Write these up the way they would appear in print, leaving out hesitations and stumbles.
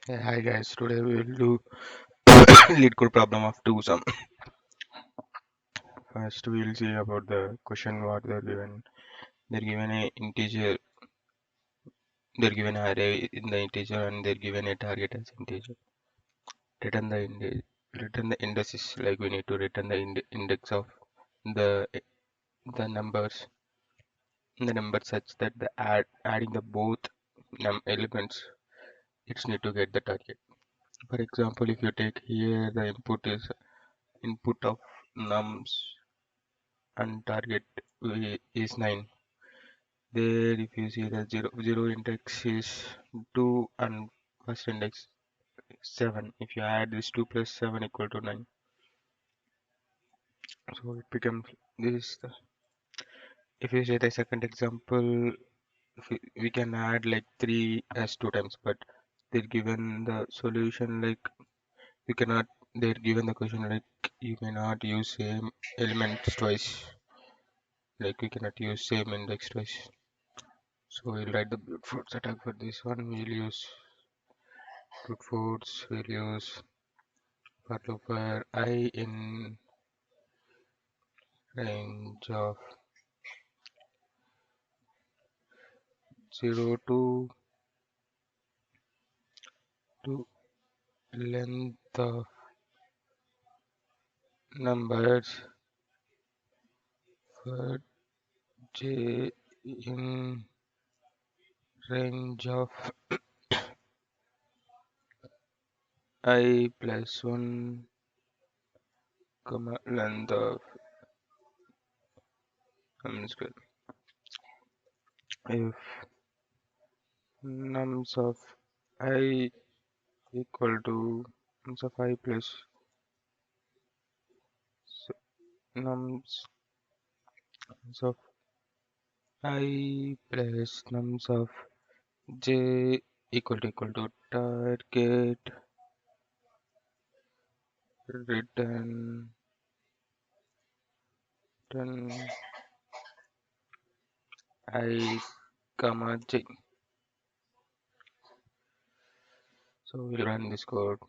Hey, hi guys, today we will do LeetCode problem of two sum. First we will see about the question what they're given. They're given a integer, they're given an array in the integer and they're given a target as integer. Return the return the indices, like we need to return the index of the the numbers the number such that the adding the both elements it's need to get the target. For example, if you take here the input of nums and target is 9. There, if you see the zero index is 2 and first index 7. If you add this 2 plus 7 equal to 9. So it becomes this. If you say the second example, if we can add like 3 as 2 times, but they're given the solution like you cannot. They're given the question like you cannot use same elements twice. Like we cannot use same index twice. So we'll write the brute force attack for this one. We'll use brute force. We'll use for looper I in range of 0 to length of numbers for j in range of I plus 1 comma length of square. If nums of I equal to nums of I plus nums of I plus nums of j equal to target return I comma j. So we'll run this code.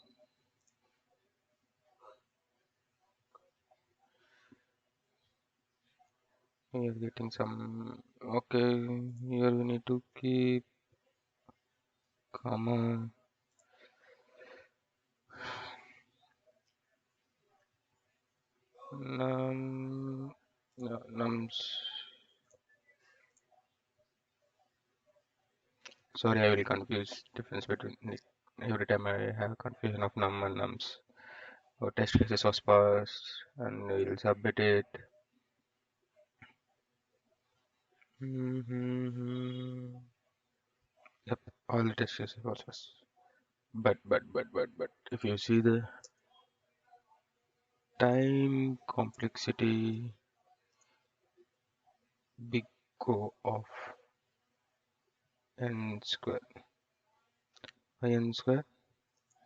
We are getting some. Okay, here we need to keep comma nums. Sorry, I will confuse difference between every time I have confusion of num and nums. So test cases was passed and we'll submit it. Yep, all the test cases was passed. But if you see the time complexity big O of n square by n square,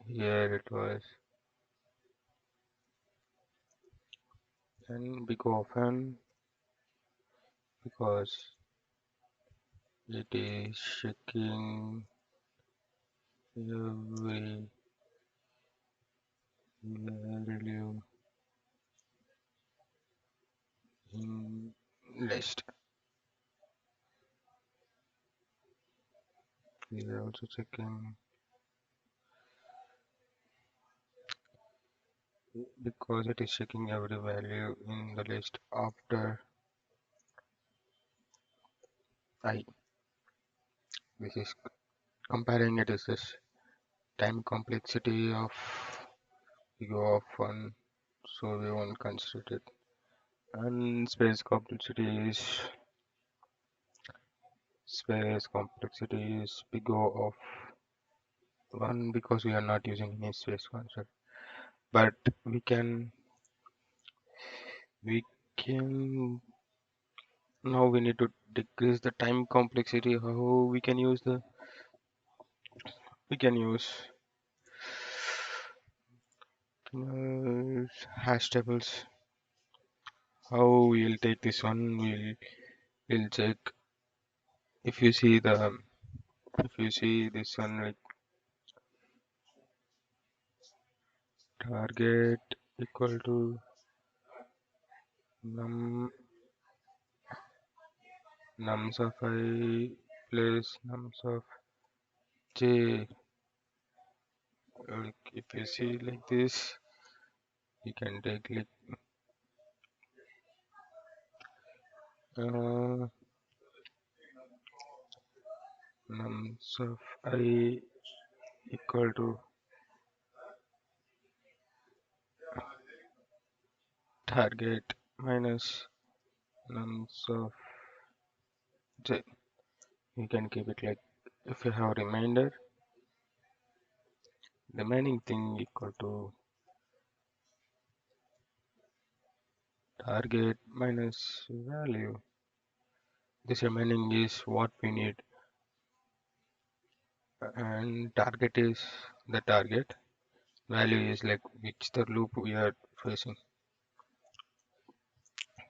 here it was n big O of n because it is checking every value in list. We are also checking because it is checking every value in the list after I. This is comparing it is this time complexity of O of 1, so we won't consider it. And space complexity is big O of 1 because we are not using any space concept. But we can now we need to decrease the time complexity. How we can use hash tables. How we'll take this one? We'll check if you see this one like target equal to nums of I plus nums of j. If you see like this, you can take like nums of I equal to target minus nums of j. You can keep it like, if you have remaining thing equal to target minus value. This remaining is what we need, and target is the target. Value is like which the loop we are facing.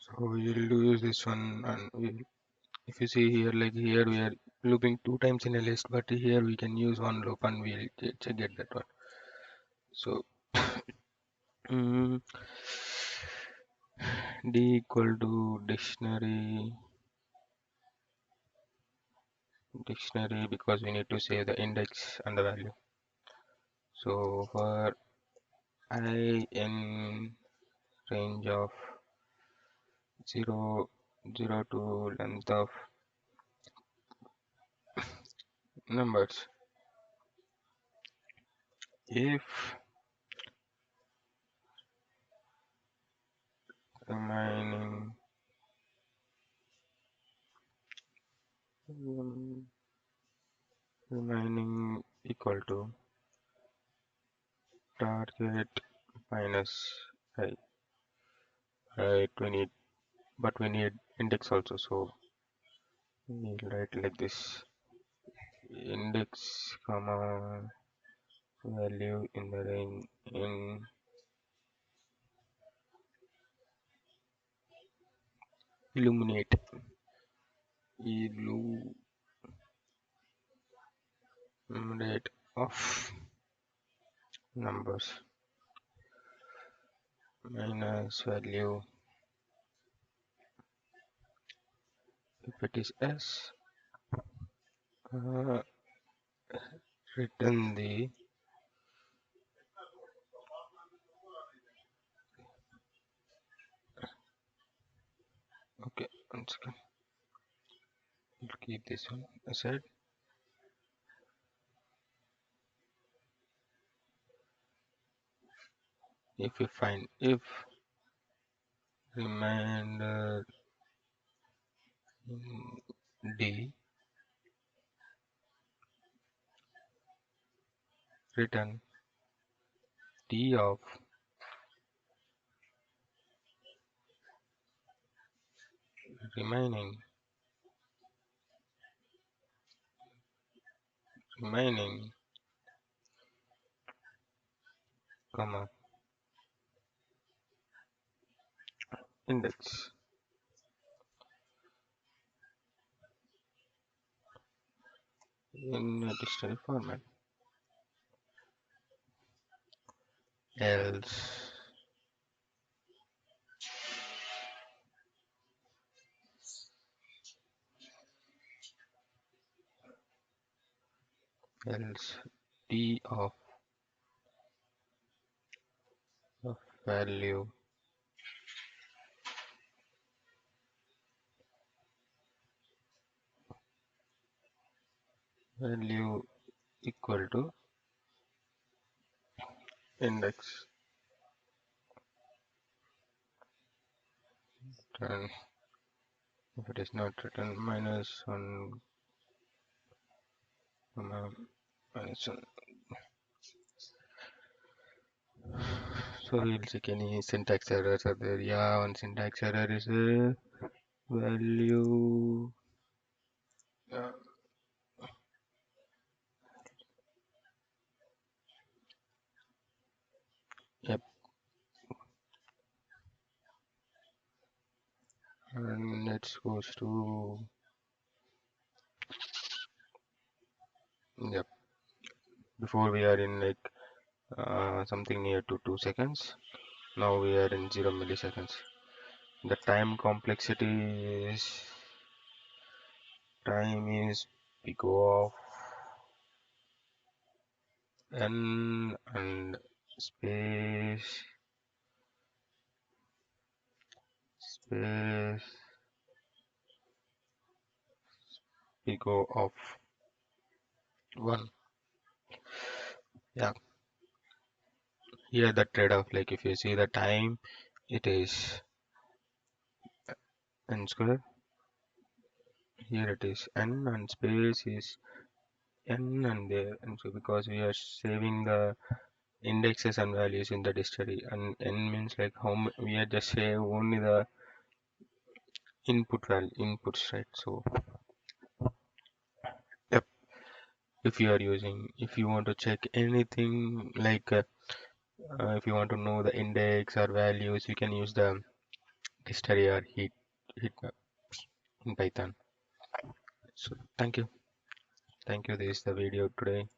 So we will use this one, and if you see here, like here we are looping 2 times in a list, but here we can use one loop and we'll get that one. So d equal to dictionary because we need to save the index and the value. So for I in range of 0 to length of numbers, if remaining equal to target minus I, right? We need index also, so we write like this: index comma value in the range in illuminate of numbers minus value if it is s, return the okay, one second, we'll keep this one aside. If we find if remainder in d, return d of remaining comma index in a dictionary format, else d of value equal to index, and if it is not written minus 1 comma minus 1. So we'll check any syntax errors are there. Yeah, one syntax error is a value. Yep. And let's goes to yep. Before we are in like something near to 2 seconds. Now we are in 0 milliseconds. The time is big of n and space big O of 1. Yeah, here the trade-off, like if you see the time, it is n square. Here it is n and space is n and there, and so because we are saving the indexes and values in the dictionary, and n means like we are just save only the inputs, right? So yep, if you want to check anything like if you want to know the index or values, you can use the dictionary or heat map in Python. So thank you. This is the video today.